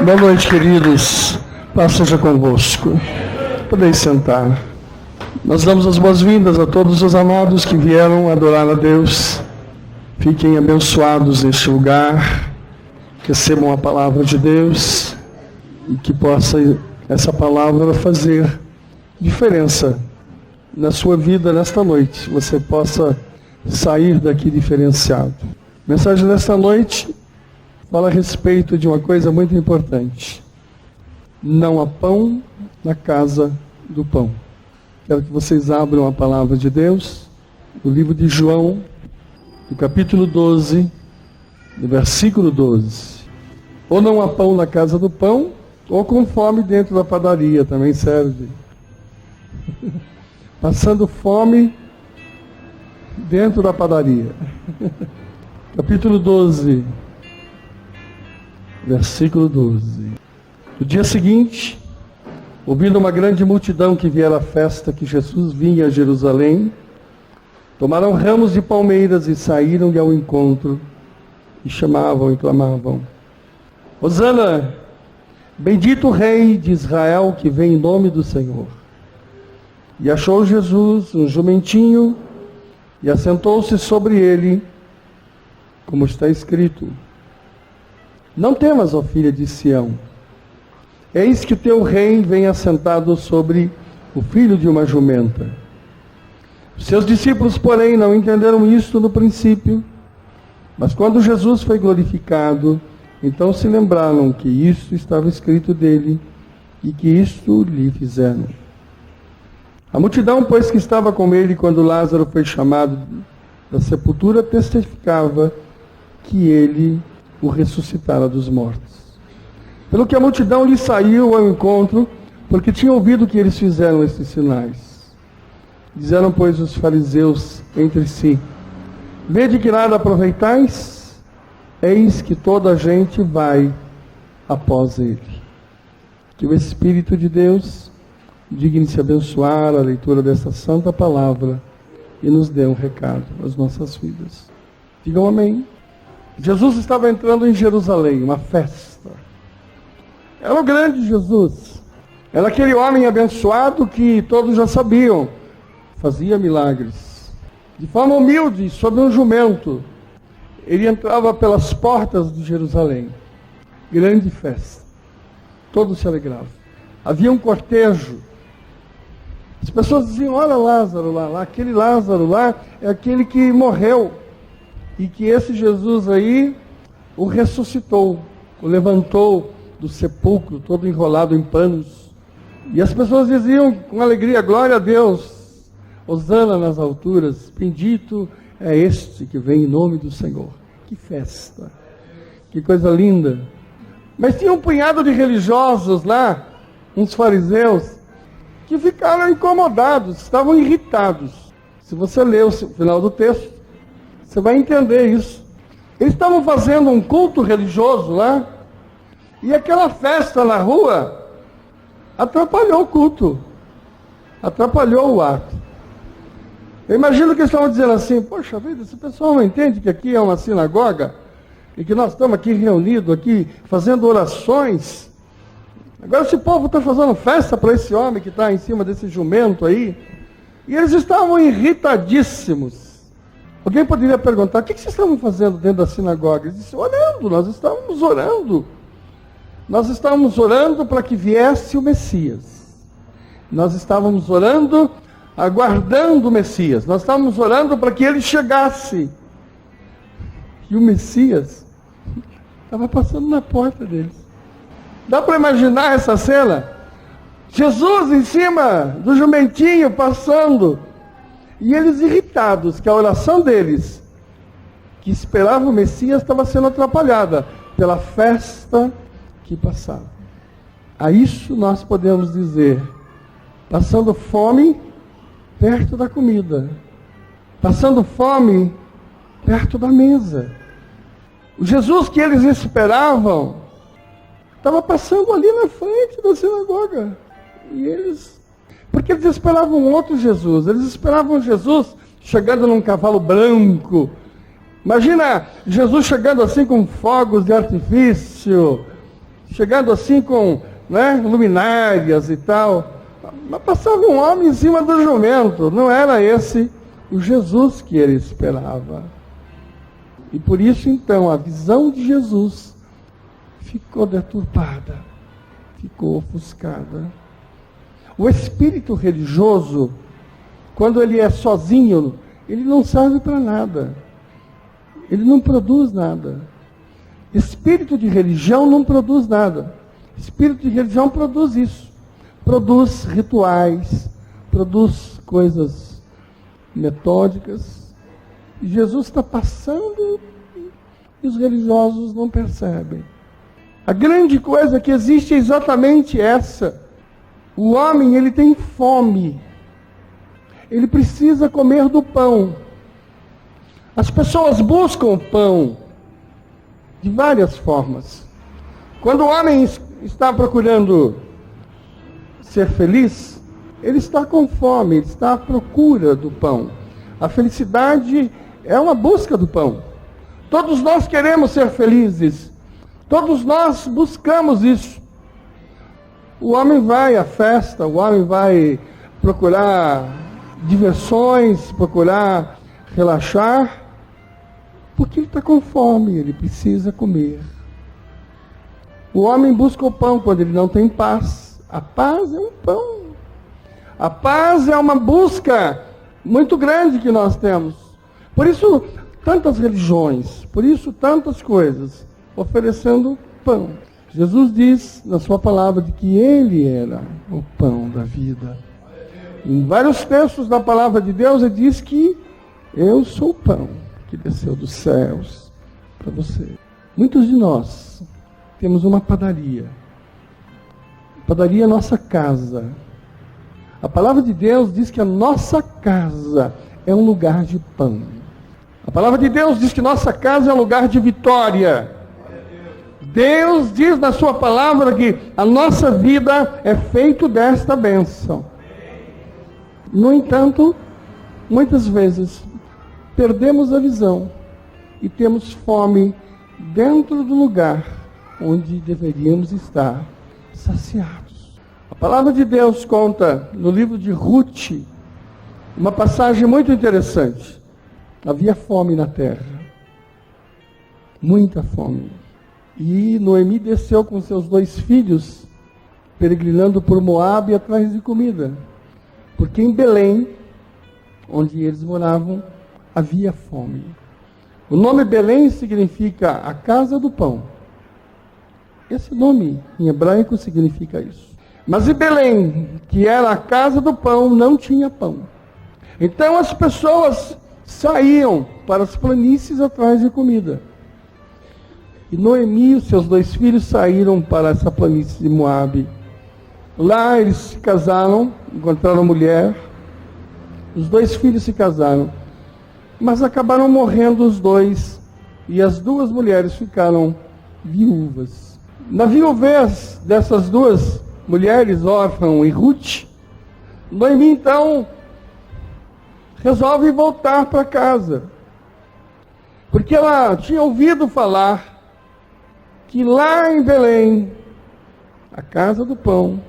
Boa noite, queridos. Paz seja convosco. Podeis sentar. Nós damos as boas-vindas a todos os amados que vieram adorar a Deus. Fiquem abençoados neste lugar. Recebam a palavra de Deus e que possa essa palavra fazer diferença na sua vida nesta noite. Você possa sair daqui diferenciado. A mensagem desta noite fala a respeito de uma coisa muito importante. Não há pão na casa do pão. Quero que vocês abram a palavra de Deus, no livro de João, no capítulo 12, no versículo 12. Ou não há pão na casa do pão, ou com fome dentro da padaria, também serve. Passando fome dentro da padaria. Capítulo 12. Versículo 12. No dia seguinte, ouvindo uma grande multidão que viera à festa que Jesus vinha a Jerusalém, tomaram ramos de palmeiras e saíram-lhe ao encontro, e chamavam e clamavam: Hosana, bendito o Rei de Israel que vem em nome do Senhor. E achou Jesus um jumentinho, e assentou-se sobre ele, como está escrito: Não temas, ó filha de Sião, eis que o teu rei vem assentado sobre o filho de uma jumenta. Seus discípulos, porém, não entenderam isto no princípio, mas quando Jesus foi glorificado, então se lembraram que isto estava escrito dele e que isto lhe fizeram. A multidão, pois, que estava com ele quando Lázaro foi chamado da sepultura, testificava que ele o ressuscitara dos mortos. Pelo que a multidão lhe saiu ao encontro, porque tinha ouvido que eles fizeram esses sinais. Disseram, pois, os fariseus entre si: Vede que nada aproveitais? Eis que toda a gente vai após ele. Que o Espírito de Deus digne-se abençoar a leitura dessa santa palavra e nos dê um recado às nossas vidas. Digam amém. Jesus estava entrando em Jerusalém, uma festa. Era o grande Jesus. Era aquele homem abençoado que todos já sabiam. Fazia milagres. De forma humilde, sobre um jumento, ele entrava pelas portas de Jerusalém. Grande festa. Todos se alegravam. Havia um cortejo. As pessoas diziam: olha Lázaro lá, aquele Lázaro lá é aquele que morreu. E que esse Jesus aí o ressuscitou, o levantou do sepulcro, todo enrolado em panos. E as pessoas diziam com alegria: glória a Deus, hosana nas alturas, bendito é este que vem em nome do Senhor. Que festa, que coisa linda. Mas tinha um punhado de religiosos lá, uns fariseus, que ficaram incomodados, estavam irritados. Se você ler o final do texto, você vai entender isso. Eles estavam fazendo um culto religioso lá, e aquela festa na rua atrapalhou o culto, atrapalhou o ato. Eu imagino que eles estavam dizendo assim: poxa vida, esse pessoal não entende que aqui é uma sinagoga, e que nós estamos aqui reunidos, aqui fazendo orações. Agora esse povo está fazendo festa para esse homem que está em cima desse jumento aí. E eles estavam irritadíssimos. Alguém poderia perguntar: o que vocês estavam fazendo dentro da sinagoga? Eles disseram: orando, nós estávamos orando. Nós estávamos orando para que viesse o Messias. Nós estávamos orando, aguardando o Messias. Nós estávamos orando para que ele chegasse. E o Messias estava passando na porta deles. Dá para imaginar essa cena? Jesus em cima do jumentinho passando. E eles irritados que a oração deles, que esperava o Messias, estava sendo atrapalhada pela festa que passava. A isso nós podemos dizer: passando fome perto da comida, passando fome perto da mesa. O Jesus que eles esperavam estava passando ali na frente da sinagoga. E eles... porque eles esperavam um outro Jesus. Eles esperavam Jesus chegando num cavalo branco. Imagina Jesus chegando assim com fogos de artifício, chegando assim com, luminárias e tal. Mas passava um homem em cima do jumento. Não era esse o Jesus que ele esperava. E por isso, então, a visão de Jesus ficou deturpada, ficou ofuscada. O espírito religioso, quando ele é sozinho, ele não serve para nada. Ele não produz nada. Espírito de religião não produz nada. Espírito de religião produz isso. Produz rituais, produz coisas metódicas. E Jesus está passando e os religiosos não percebem. A grande coisa que existe é exatamente essa. O homem, ele tem fome. Ele precisa comer do pão. As pessoas buscam pão de várias formas. Quando o homem está procurando ser feliz, ele está com fome, ele está à procura do pão. A felicidade é uma busca do pão. Todos nós queremos ser felizes. Todos nós buscamos isso. O homem vai à festa, o homem vai procurar diversões, procurar relaxar, porque ele está com fome, ele precisa comer. O homem busca o pão quando ele não tem paz. A paz é um pão. A paz é uma busca muito grande que nós temos. Por isso, tantas religiões, por isso, tantas coisas, oferecendo pão. Jesus diz na sua palavra de que ele era o pão da vida. Em vários textos da palavra de Deus, ele diz que eu sou o pão que desceu dos céus para você. Muitos de nós temos uma padaria. Padaria é nossa casa. A palavra de Deus diz que a nossa casa é um lugar de pão. A palavra de Deus diz que nossa casa é um lugar de vitória. Deus diz na sua palavra que a nossa vida é feita desta bênção. No entanto, muitas vezes perdemos a visão e temos fome dentro do lugar onde deveríamos estar saciados. A palavra de Deus conta no livro de Ruth uma passagem muito interessante. Havia fome na terra, muita fome. E Noemi desceu com seus 2 filhos, peregrinando por Moabe atrás de comida. Porque em Belém, onde eles moravam, havia fome. O nome Belém significa a casa do pão. Esse nome em hebraico significa isso. Mas em Belém, que era a casa do pão, não tinha pão. Então as pessoas saíam para as planícies atrás de comida. E Noemi e os seus 2 filhos saíram para essa planície de Moabe. Lá eles se casaram, encontraram mulher. Os 2 filhos se casaram. Mas acabaram morrendo os 2. E as 2 mulheres ficaram viúvas. Na viuvez dessas 2 mulheres, Órfã e Ruth, Noemi então resolve voltar para casa. Porque ela tinha ouvido falar que lá em Belém, a casa do pão,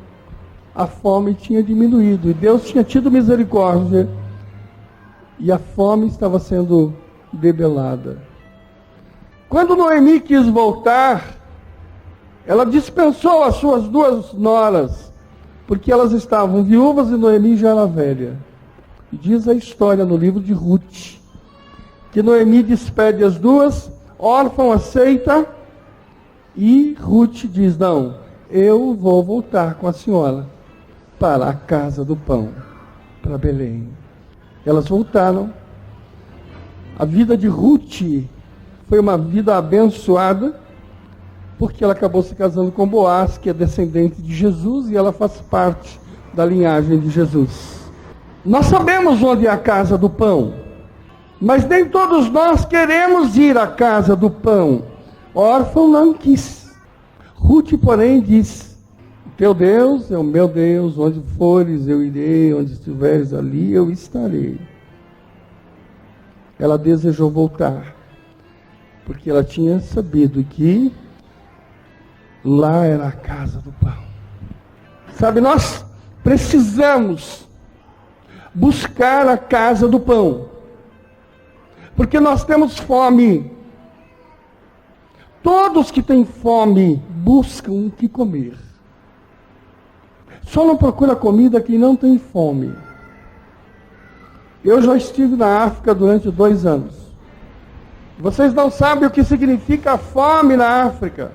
a fome tinha diminuído. E Deus tinha tido misericórdia. E a fome estava sendo debelada. Quando Noemi quis voltar, ela dispensou as suas 2 noras, porque elas estavam viúvas e Noemi já era velha. E diz a história no livro de Ruth, que Noemi despede as 2, Órfã aceita, e Ruth diz, não, eu vou voltar com a senhora para a casa do pão, para Belém. Elas voltaram. A vida de Ruth foi uma vida abençoada, porque ela acabou se casando com Boaz, que é descendente de Jesus, e ela faz parte da linhagem de Jesus. Nós sabemos onde é a casa do pão, mas nem todos nós queremos ir à casa do pão. Órfão não quis. Ruth, porém, diz, teu Deus é o meu Deus, onde fores eu irei, onde estiveres ali eu estarei. Ela desejou voltar, porque ela tinha sabido que Lá era a casa do pão. Sabe, nós precisamos buscar a casa do pão, porque nós temos fome. Todos que têm fome buscam o que comer. Só não procura comida quem não tem fome. Eu já estive na África durante 2 anos. Vocês não sabem o que significa fome na África.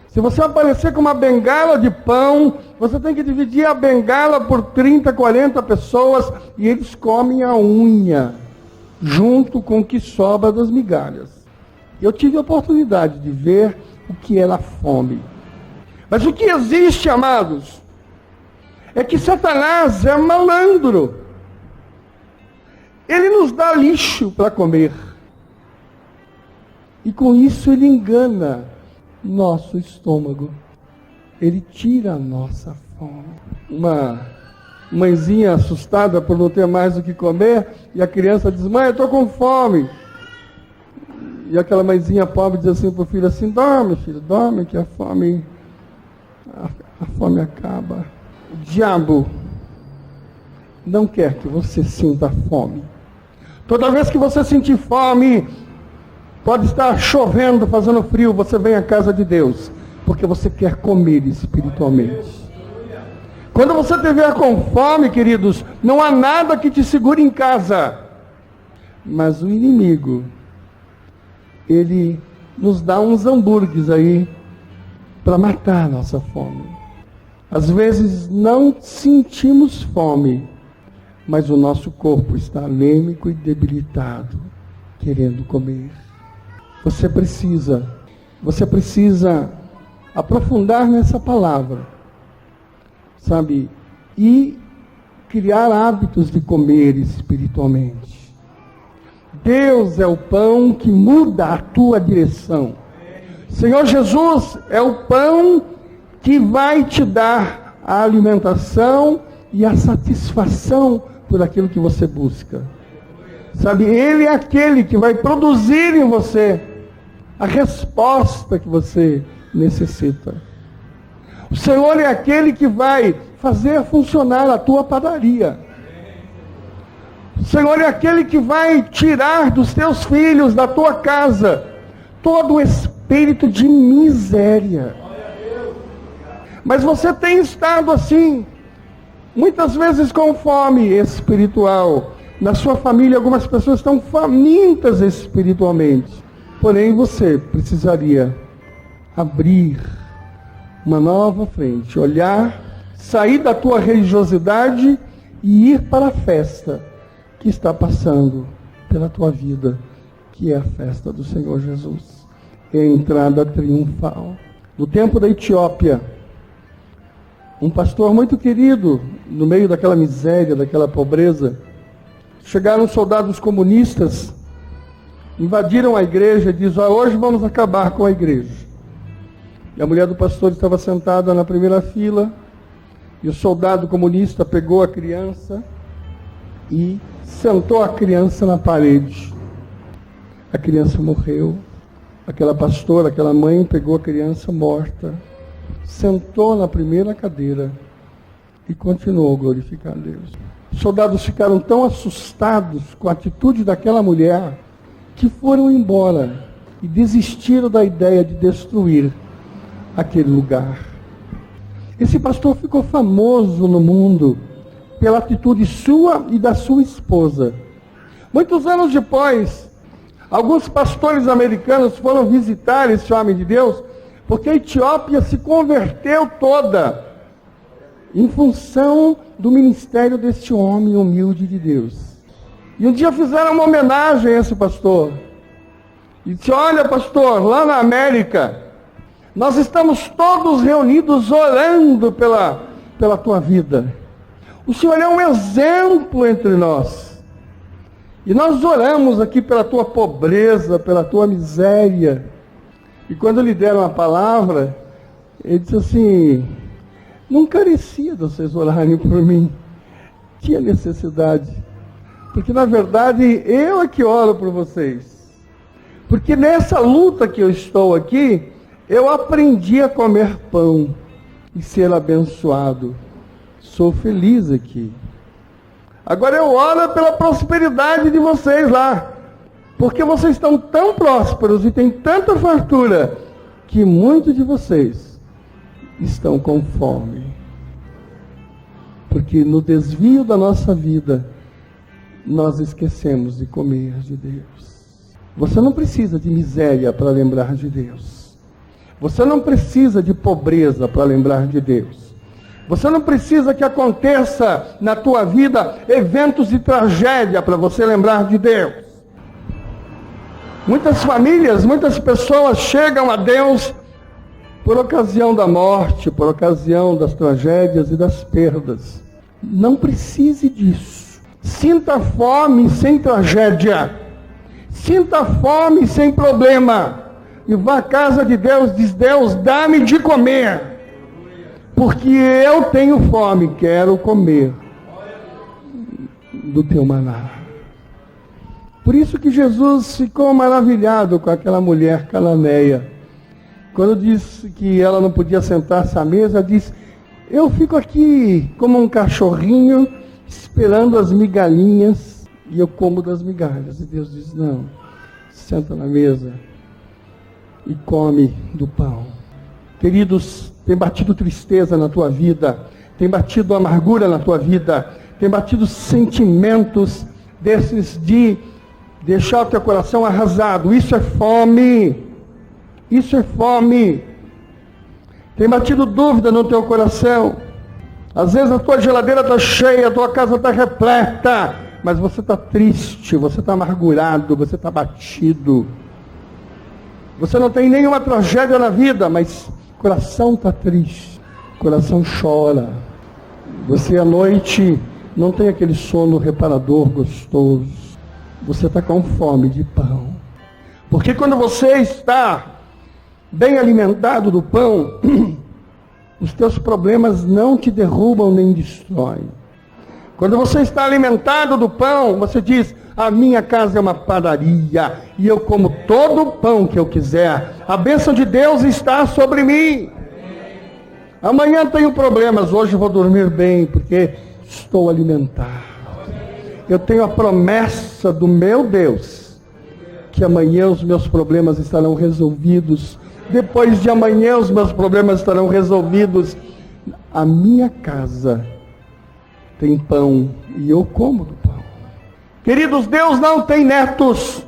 Se você aparecer com uma bengala de pão, você tem que dividir a bengala por 30, 40 pessoas e eles comem a unha, junto com o que sobra das migalhas. Eu tive a oportunidade de ver o que era fome. Mas o que existe, amados, é que Satanás é malandro. Ele nos dá lixo para comer. E com isso ele engana nosso estômago. Ele tira a nossa fome. Uma mãezinha assustada por não ter mais o que comer, e a criança diz: mãe, eu estou com fome. E aquela mãezinha pobre diz assim para o filho assim: dorme, filho, dorme, que a fome acaba. O diabo não quer que você sinta fome. Toda vez que você sentir fome, pode estar chovendo, fazendo frio, você vem à casa de Deus, porque você quer comer espiritualmente. Quando você estiver com fome, queridos, não há nada que te segure em casa. Mas o inimigo, ele nos dá uns hambúrgueres aí, para matar a nossa fome. Às vezes não sentimos fome, mas o nosso corpo está anêmico e debilitado, querendo comer. Você precisa aprofundar nessa palavra, sabe? E criar hábitos de comer espiritualmente. Deus é o pão que muda a tua direção. Senhor Jesus é o pão que vai te dar a alimentação e a satisfação por aquilo que você busca. Sabe, Ele é aquele que vai produzir em você a resposta que você necessita. O Senhor é aquele que vai fazer funcionar a tua padaria. O Senhor é aquele que vai tirar dos teus filhos, da tua casa, todo o espírito de miséria. Mas você tem estado assim, muitas vezes com fome espiritual. Na sua família, algumas pessoas estão famintas espiritualmente. Porém, você precisaria abrir uma nova frente, olhar, sair da tua religiosidade e ir para a festa que está passando pela tua vida, que é a festa do Senhor Jesus. É a entrada triunfal. No tempo da Etiópia, um pastor muito querido, no meio daquela miséria, daquela pobreza, chegaram soldados comunistas, invadiram a igreja e diz: hoje vamos acabar com a igreja. E a mulher do pastor estava sentada na primeira fila, e o soldado comunista pegou a criança e sentou a criança na parede. A criança morreu. Aquela pastora, aquela mãe, pegou a criança morta, sentou na primeira cadeira e continuou a glorificar a Deus. Os soldados ficaram tão assustados com a atitude daquela mulher que foram embora e desistiram da ideia de destruir aquele lugar. Esse pastor ficou famoso no mundo pela atitude sua e da sua esposa. Muitos anos depois, alguns pastores americanos foram visitar esse homem de Deus, porque a Etiópia se converteu toda em função do ministério deste homem humilde de Deus. E um dia fizeram uma homenagem a esse pastor. E disse: olha, pastor, lá na América, nós estamos todos reunidos orando pela tua vida. O Senhor é um exemplo entre nós. E nós oramos aqui pela tua pobreza, pela tua miséria. E quando lhe deram a palavra, ele disse assim: não carecia de vocês orarem por mim. Tinha necessidade. Porque na verdade eu é que oro por vocês. Porque nessa luta que eu estou aqui, Eu aprendi a comer pão e ser abençoado. Sou feliz aqui. Agora eu oro pela prosperidade de vocês lá. Porque vocês estão tão prósperos e têm tanta fartura que muitos de vocês estão com fome. Porque no desvio da nossa vida, nós esquecemos de comer de Deus. Você não precisa de miséria para lembrar de Deus. Você não precisa de pobreza para lembrar de Deus. Você não precisa que aconteça na tua vida eventos de tragédia para você lembrar de Deus. Muitas famílias, muitas pessoas chegam a Deus por ocasião da morte, por ocasião das tragédias e das perdas. Não precise disso. Sinta fome sem tragédia. Sinta fome sem problema. E vá à casa de Deus, diz: Deus, dá-me de comer. Porque eu tenho fome, quero comer do teu maná. Por isso que Jesus ficou maravilhado com aquela mulher cananeia. Quando disse que ela não podia sentar-se à mesa, disse: eu fico aqui como um cachorrinho esperando as migalhinhas e eu como das migalhas. E Deus diz: não, senta na mesa e come do pão. Queridos, tem batido tristeza na tua vida, tem batido amargura na tua vida, tem batido sentimentos desses de deixar o teu coração arrasado. Isso é fome. Isso é fome. Tem batido dúvida no teu coração. Às vezes a tua geladeira está cheia, a tua casa está repleta, mas você está triste, você está amargurado, você está batido. Você não tem nenhuma tragédia na vida, mas o coração está triste, o coração chora. Você à noite não tem aquele sono reparador gostoso. Você está com fome de pão. Porque quando você está bem alimentado do pão, os teus problemas não te derrubam nem destroem. Quando você está alimentado do pão, você diz: a minha casa é uma padaria e eu como todo o pão que eu quiser. A bênção de Deus está sobre mim. Amanhã tenho problemas, hoje vou dormir bem porque estou alimentado. Eu tenho a promessa do meu Deus que amanhã os meus problemas estarão resolvidos. Depois de amanhã os meus problemas estarão resolvidos. A minha casa tem pão e eu como do pão. Queridos, Deus não tem netos.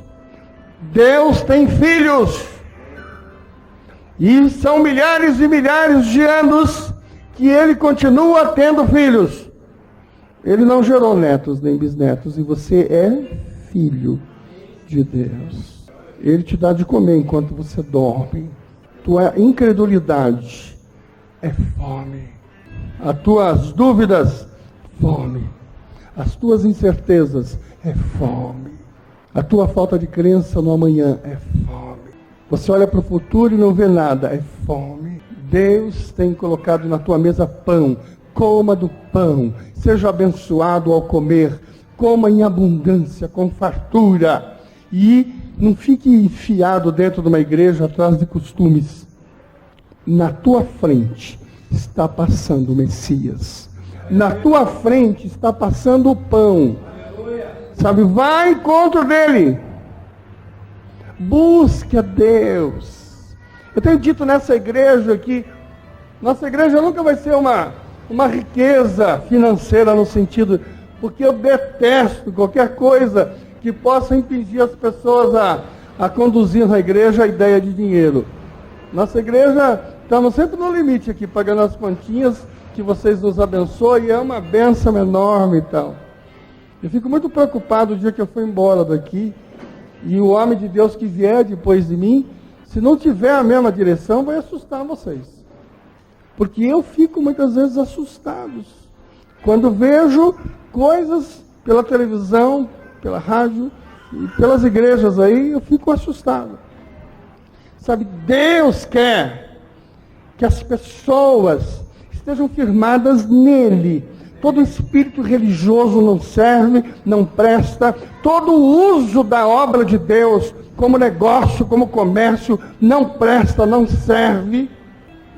Deus tem filhos. E são milhares e milhares de anos que Ele continua tendo filhos. Ele não gerou netos nem bisnetos. E você é filho de Deus. Ele te dá de comer enquanto você dorme. Tua incredulidade é fome. As tuas dúvidas, fome. As tuas incertezas, é fome. A tua falta de crença no amanhã, é fome. Você olha para o futuro e não vê nada, é fome. Deus tem colocado na tua mesa pão. Coma do pão. Seja abençoado ao comer. Coma em abundância, com fartura. E não fique enfiado dentro de uma igreja atrás de costumes. Na tua frente está passando o Messias. Na tua frente está passando o pão. Sabe, vai ao encontro dele. Busque a Deus. Eu tenho dito nessa igreja que nossa igreja nunca vai ser uma riqueza financeira no sentido, porque eu detesto qualquer coisa que possa impedir as pessoas a conduzir na igreja a ideia de dinheiro. Nossa igreja, estamos sempre no limite aqui, pagando as continhas, que vocês nos abençoem, é uma bênção enorme e tal. Eu fico muito preocupado o dia que eu for embora daqui, e o homem de Deus que vier depois de mim, se não tiver a mesma direção, vai assustar vocês. Porque eu fico muitas vezes assustado quando vejo coisas pela televisão, pela rádio e pelas igrejas aí, eu fico assustado. Sabe, Deus quer que as pessoas estejam firmadas nele, Todo espírito religioso não serve, não presta. Todo uso da obra de Deus como negócio, como comércio, não presta, não serve.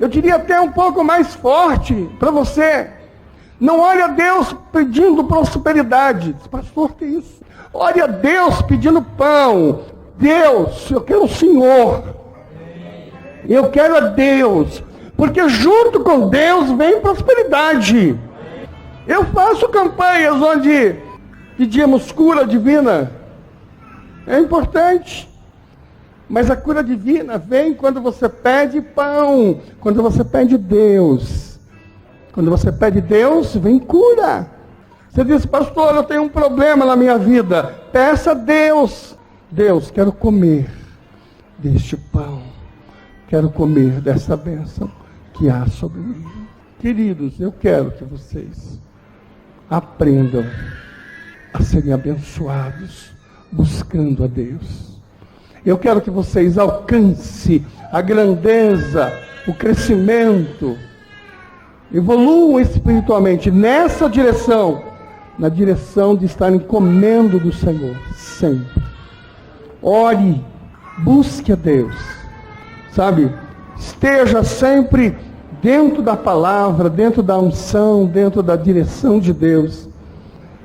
Eu diria até um pouco mais forte para você. Não olhe a Deus pedindo prosperidade. Pastor, que isso? Olhe a Deus pedindo pão. Deus, eu quero o Senhor. Eu quero a Deus. Porque junto com Deus vem prosperidade. Eu faço campanhas onde pedimos cura divina. É importante. Mas a cura divina vem quando você pede pão. Quando você pede Deus. Quando você pede Deus, vem cura. Você diz, pastor, eu tenho um problema na minha vida. Peça a Deus. Deus, quero comer deste pão. Quero comer dessa bênção que há sobre mim. Queridos, eu quero que vocês aprendam a serem abençoados, buscando a Deus. Eu quero que vocês alcancem a grandeza, o crescimento, evoluam espiritualmente nessa direção, na direção de estarem comendo do Senhor, sempre. Ore, busque a Deus, sabe? Esteja sempre dentro da palavra, dentro da unção, dentro da direção de Deus.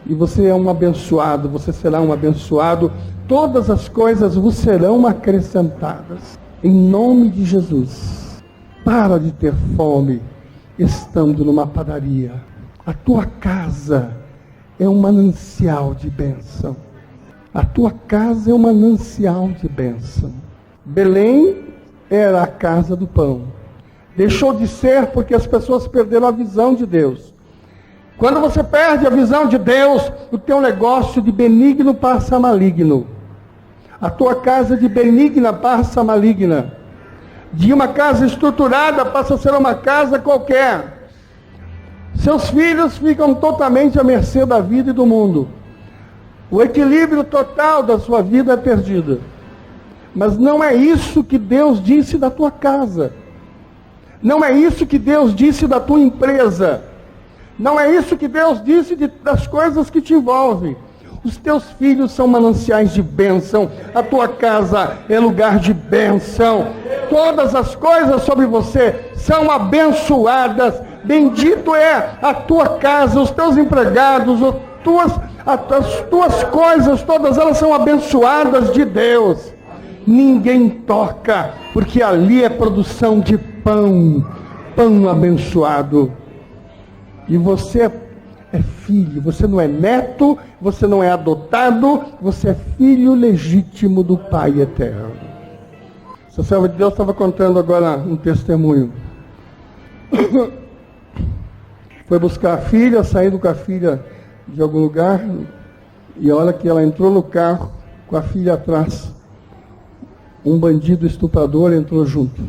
E você é um abençoado, você será um abençoado. Todas as coisas vos serão acrescentadas. Em nome de Jesus. Para de ter fome estando numa padaria. A tua casa é um manancial de bênção. A tua casa é um manancial de bênção. Belém era a casa do pão. Deixou de ser porque as pessoas perderam a visão de Deus. Quando você perde a visão de Deus, o teu negócio de benigno passa a maligno. A tua casa de benigna passa a maligna. De uma casa estruturada passa a ser uma casa qualquer. Seus filhos ficam totalmente à mercê da vida e do mundo. O equilíbrio total da sua vida é perdido. Mas não é isso que Deus disse da tua casa. Não é isso que Deus disse da tua empresa. Não é isso que Deus disse das coisas que te envolvem. Os teus filhos são mananciais de bênção. A tua casa é lugar de bênção. Todas as coisas sobre você são abençoadas. Bendito é a tua casa, os teus empregados, as tuas coisas, todas elas são abençoadas de Deus. Ninguém toca, porque ali é produção de pão, pão abençoado. E você é filho, você não é neto, você não é adotado, você é filho legítimo do Pai eterno. Essa serva de Deus estava contando agora um testemunho. Foi buscar a filha, saindo com a filha de algum lugar, e a hora que ela entrou no carro, com a filha atrás, um bandido estuprador entrou junto.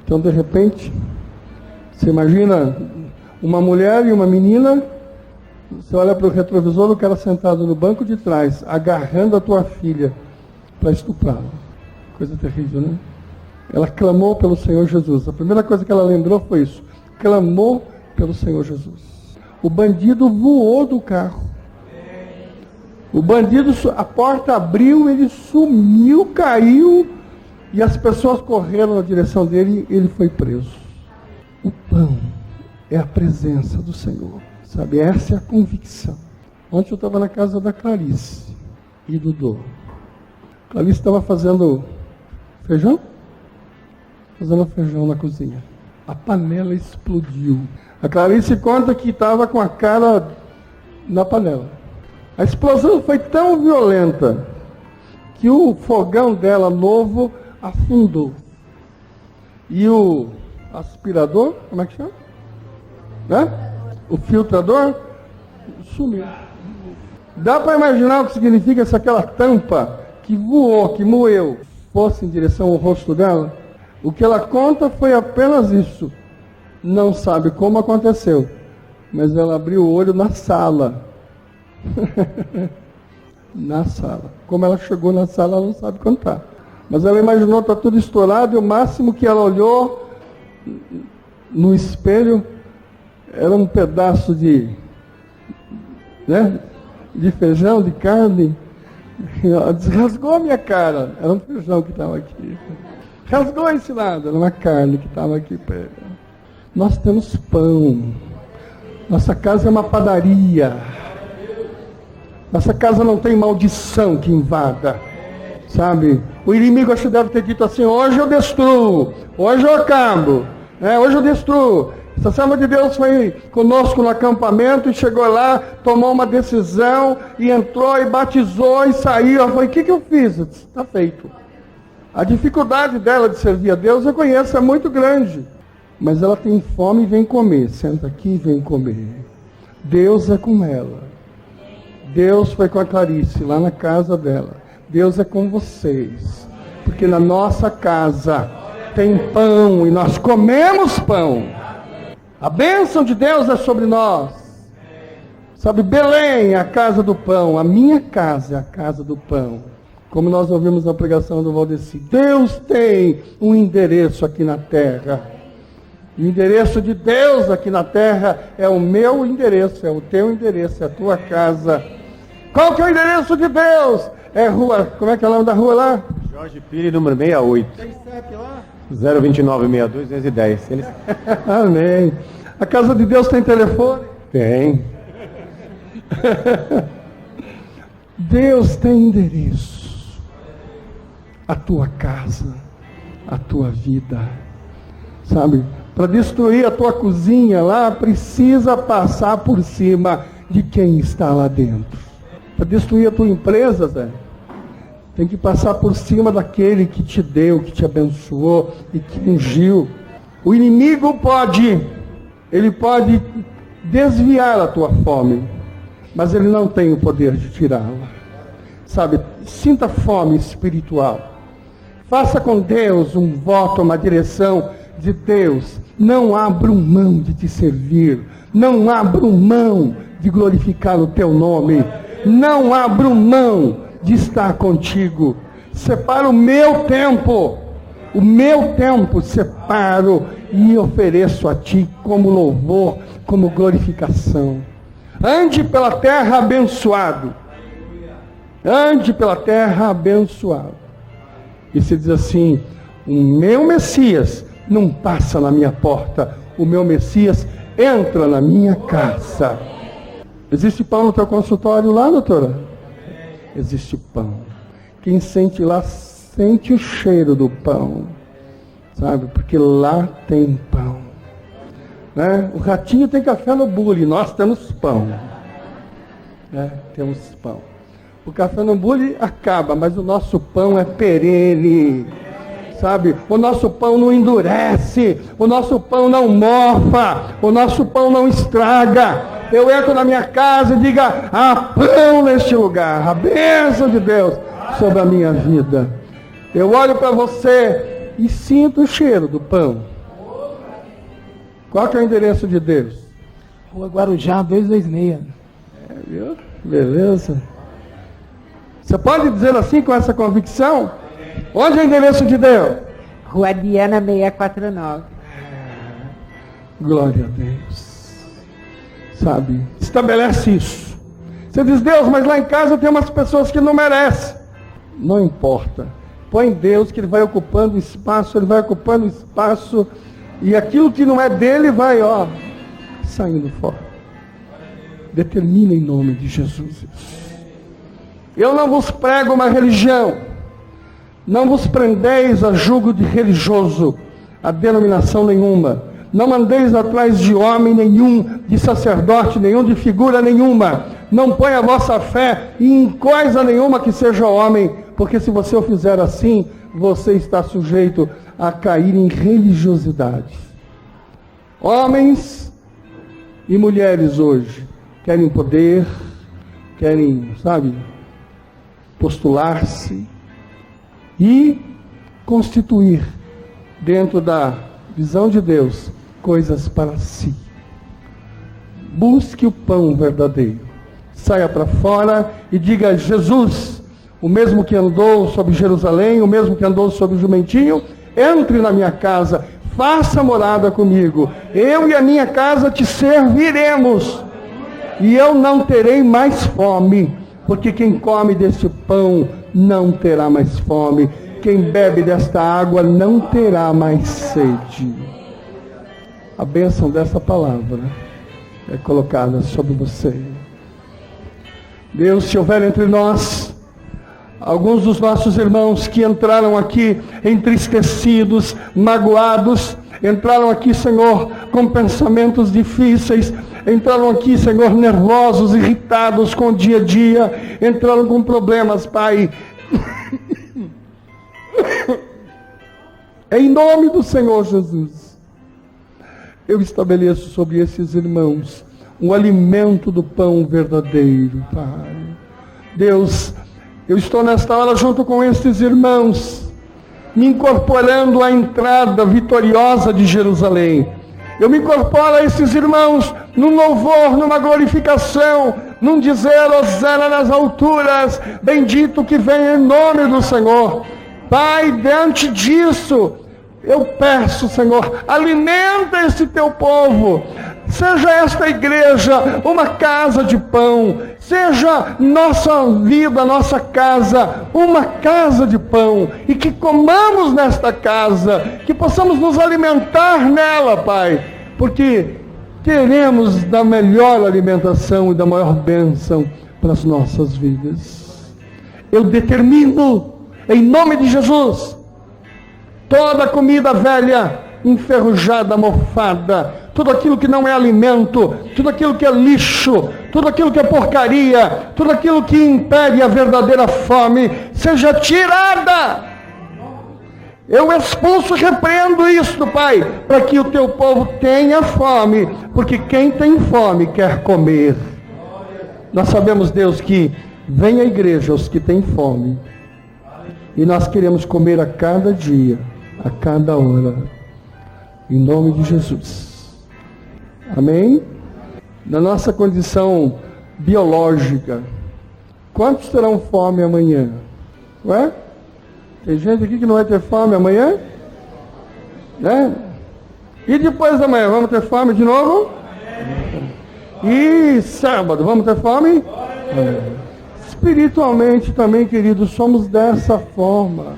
Então, de repente, você imagina uma mulher e uma menina, você olha para o retrovisor, o cara sentado no banco de trás, agarrando a tua filha para estuprá-la. Coisa terrível, né? Ela clamou pelo Senhor Jesus. A primeira coisa que ela lembrou foi isso. Clamou pelo Senhor Jesus. O bandido voou do carro. O bandido, a porta abriu, ele sumiu, caiu, e as pessoas correram na direção dele e ele foi preso. O pão é a presença do Senhor, sabe? Essa é a convicção. Ontem eu estava na casa da Clarice e do Dô. Clarice estava fazendo feijão? Fazendo feijão na cozinha. A panela explodiu. A Clarice conta que estava com a cara na panela. A explosão foi tão violenta que o fogão dela novo afundou. E o aspirador, como é que chama? Né? O filtrador sumiu. Dá para imaginar o que significa se aquela tampa que voou, que moeu, fosse em direção ao rosto dela? O que ela conta foi apenas isso. Não sabe como aconteceu, mas ela abriu o olho na sala. Na sala. Como ela chegou na sala, ela não sabe contar. Mas ela imaginou, está tudo estourado, e o máximo que ela olhou no espelho era um pedaço de né? De feijão, de carne. Rasgou a minha cara. Era um feijão que estava aqui. Rasgou esse lado, era uma carne que estava aqui. Nós temos pão. Nossa casa é uma padaria. Nossa casa não tem maldição que invada. Sabe? O inimigo acho que deve ter dito assim: hoje eu destruo, hoje eu acabo, hoje eu destruo. Essa serva de Deus foi conosco no acampamento e chegou lá, tomou uma decisão e entrou e batizou e saiu. Eu falei: o que eu fiz? Está feito. A dificuldade dela de servir a Deus eu conheço, é muito grande. Mas ela tem fome e vem comer. Senta aqui e vem comer. Deus é com ela. Deus foi com a Clarice lá na casa dela. Deus é com vocês. Porque na nossa casa tem pão e nós comemos pão. A bênção de Deus é sobre nós. Sabe, Belém é a casa do pão. A minha casa é a casa do pão. Como nós ouvimos na pregação do Valdeci. Deus tem um endereço aqui na terra. O endereço de Deus aqui na terra é o meu endereço, é o teu endereço, é a tua casa. Qual que é o endereço de Deus? É rua, como é que é o nome da rua lá? Jorge Pires, número 68. Tem 7 lá? 02962-210. Amém. A casa de Deus tem telefone? Tem. Deus tem endereço. A tua casa, a tua vida. Sabe? Para destruir a tua cozinha lá, precisa passar por cima de quem está lá dentro. Para destruir a tua empresa, Zé, tem que passar por cima daquele que te deu, que te abençoou e que ungiu. O inimigo pode desviar a tua fome, mas ele não tem o poder de tirá-la. Sabe, sinta fome espiritual. Faça com Deus um voto, uma direção de Deus. Não abra mão de te servir. Não abra mão de glorificar o teu nome. Não abra mão de estar contigo. Separo o meu tempo. O meu tempo separo e ofereço a ti como louvor, como glorificação. Ande pela terra abençoado. Ande pela terra abençoado. E se diz assim: o meu Messias não passa na minha porta, o meu Messias entra na minha casa. Existe pão no teu consultório lá, doutora? Existe pão. Quem sente lá, sente o cheiro do pão, sabe? Porque lá tem pão, né? O ratinho tem café no bule, nós temos pão, né? Temos pão. O café no bule acaba, mas o nosso pão é perene, sabe? O nosso pão não endurece, o nosso pão não mofa, o nosso pão não estraga. Eu entro na minha casa e digo: há pão neste lugar, a bênção de Deus sobre a minha vida. Eu olho para você e sinto o cheiro do pão. Qual que é o endereço de Deus? Rua Guarujá, 226. Viu? Beleza. Você pode dizer assim com essa convicção? Onde é o endereço de Deus? Rua Diana 649. Glória a Deus. Sabe? Estabelece isso. Você diz: Deus, mas lá em casa tem umas pessoas que não merecem. Não importa. Põe Deus, que Ele vai ocupando espaço, Ele vai ocupando espaço, e aquilo que não é dele vai, saindo fora. Determina em nome de Jesus isso. Eu não vos prego uma religião. Não vos prendeis a jugo de religioso, a denominação nenhuma. Não andeis atrás de homem nenhum, de sacerdote nenhum, de figura nenhuma. Não põe a vossa fé em coisa nenhuma que seja homem, porque se você o fizer assim, você está sujeito a cair em religiosidade. Homens e mulheres hoje querem poder, querem, postular-se e constituir dentro da visão de Deus coisas para si. Busque o pão verdadeiro. Saia para fora e diga: Jesus, o mesmo que andou sobre Jerusalém, o mesmo que andou sobre o jumentinho, entre na minha casa, faça morada comigo. Eu e a minha casa te serviremos. e eu não terei mais fome, porque quem come deste pão não terá mais fome, quem bebe desta água não terá mais sede. A bênção dessa palavra é colocada sobre você. Deus, se houver entre nós alguns dos nossos irmãos que entraram aqui entristecidos, magoados, entraram aqui, Senhor, com pensamentos difíceis, entraram aqui, Senhor, nervosos, irritados com o dia a dia, entraram com problemas, Pai. Em nome do Senhor Jesus, eu estabeleço sobre esses irmãos o alimento do pão verdadeiro, Pai. Deus, eu estou nesta hora junto com estes irmãos, me incorporando à entrada vitoriosa de Jerusalém. Eu me incorporo a esses irmãos num louvor, numa glorificação, num dizer hosana nas alturas, bendito que vem em nome do Senhor. Pai, diante disso, eu peço, Senhor, alimenta esse teu povo. Seja esta igreja uma casa de pão, seja nossa vida, nossa casa, uma casa de pão, e que comamos nesta casa, que possamos nos alimentar nela, Pai, porque queremos da melhor alimentação e da maior bênção para as nossas vidas. Eu determino, em nome de Jesus, toda comida velha, enferrujada, mofada, tudo aquilo que não é alimento, tudo aquilo que é lixo, tudo aquilo que é porcaria, tudo aquilo que impede a verdadeira fome, seja tirada. Eu expulso e repreendo isto, Pai, para que o teu povo tenha fome, porque quem tem fome quer comer. Nós sabemos, Deus, que vem à igreja os que têm fome, e nós queremos comer a cada dia, a cada hora, em nome de Jesus. Amém? Na nossa condição biológica, quantos terão fome amanhã? Ué? Tem gente aqui que não vai ter fome amanhã? Né? E depois da manhã, vamos ter fome de novo? E sábado, vamos ter fome? Espiritualmente também, queridos, somos dessa forma.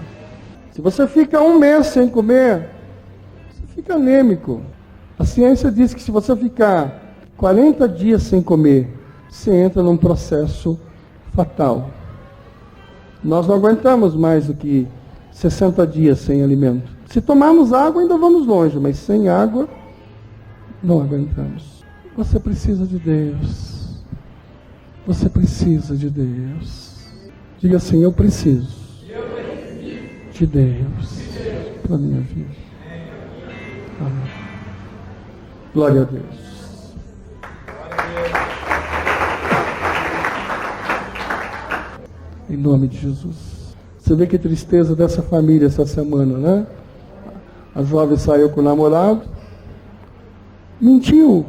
Se você fica um mês sem comer, você fica anêmico. A ciência diz que se você ficar 40 dias sem comer, você entra num processo fatal. Nós não aguentamos mais do que 60 dias sem alimento. Se tomarmos água, ainda vamos longe, mas sem água, não aguentamos. Você precisa de Deus. Você precisa de Deus. Diga assim, eu preciso de Deus para a minha vida. Amém. Glória a Deus. Em nome de Jesus. Você vê que tristeza dessa família essa semana, né? A jovem saiu com o namorado. Mentiu.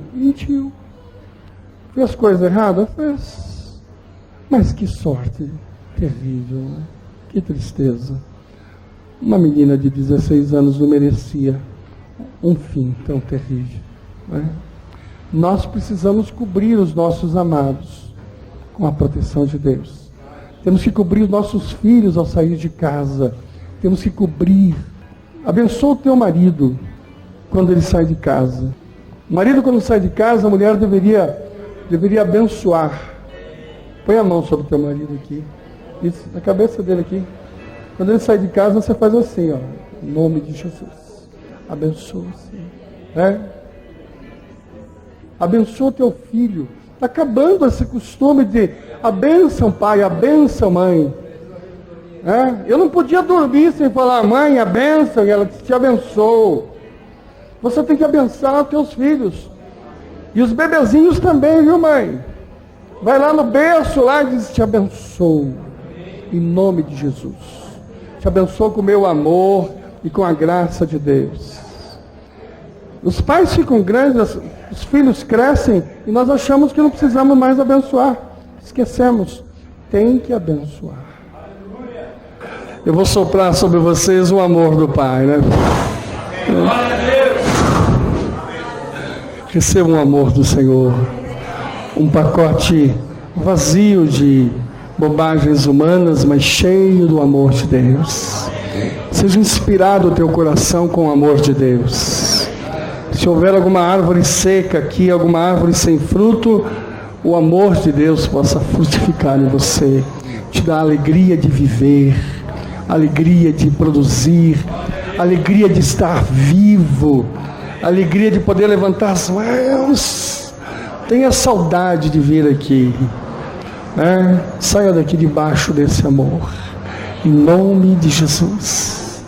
Fez coisa errada? Fez. Mas que sorte terrível, né? Que tristeza. Uma menina de 16 anos não merecia um fim tão terrível. Né? Nós precisamos cobrir os nossos amados com a proteção de Deus. Temos que cobrir os nossos filhos ao sair de casa. Temos que cobrir. Abençoa o teu marido quando ele sai de casa. O marido, quando sai de casa, a mulher deveria abençoar. Põe a mão sobre o teu marido aqui. Isso, na cabeça dele aqui. Quando ele sai de casa, você faz assim, ó, em nome de Jesus. Abençoa, Senhor. Abençoa teu filho. Está acabando esse costume de a bênção, pai, a bênção, mãe. Eu não podia dormir sem falar, mãe, a bênção, e ela te abençoou. Você tem que abençoar os teus filhos. E os bebezinhos também, viu, mãe? Vai lá no berço lá e diz, te abençoo. Em nome de Jesus. Te abençoo com o meu amor e com a graça de Deus. Os pais ficam grandes, os filhos crescem e nós achamos que não precisamos mais abençoar. Esquecemos. Tem que abençoar. Eu vou soprar sobre vocês o amor do Pai, né? Recebam o amor do Senhor. um pacote vazio de bobagens humanas, mas cheio do amor de Deus. Seja inspirado o teu coração com o amor de Deus. Se houver alguma árvore seca aqui, alguma árvore sem fruto, o amor de Deus possa frutificar em você, te dar a alegria de viver, a alegria de produzir, a alegria de estar vivo, a alegria de poder levantar as mãos. Tenha saudade de vir aqui, né? Saia daqui debaixo desse amor, em nome de Jesus.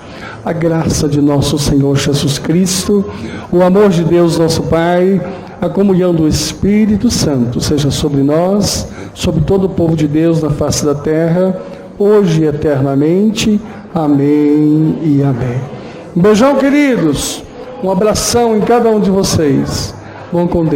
A graça de nosso Senhor Jesus Cristo, o amor de Deus nosso Pai, a comunhão do Espírito Santo seja sobre nós, sobre todo o povo de Deus na face da terra, hoje e eternamente. Amém e amém. Um beijão, queridos. Um abração em cada um de vocês. Vão com Deus.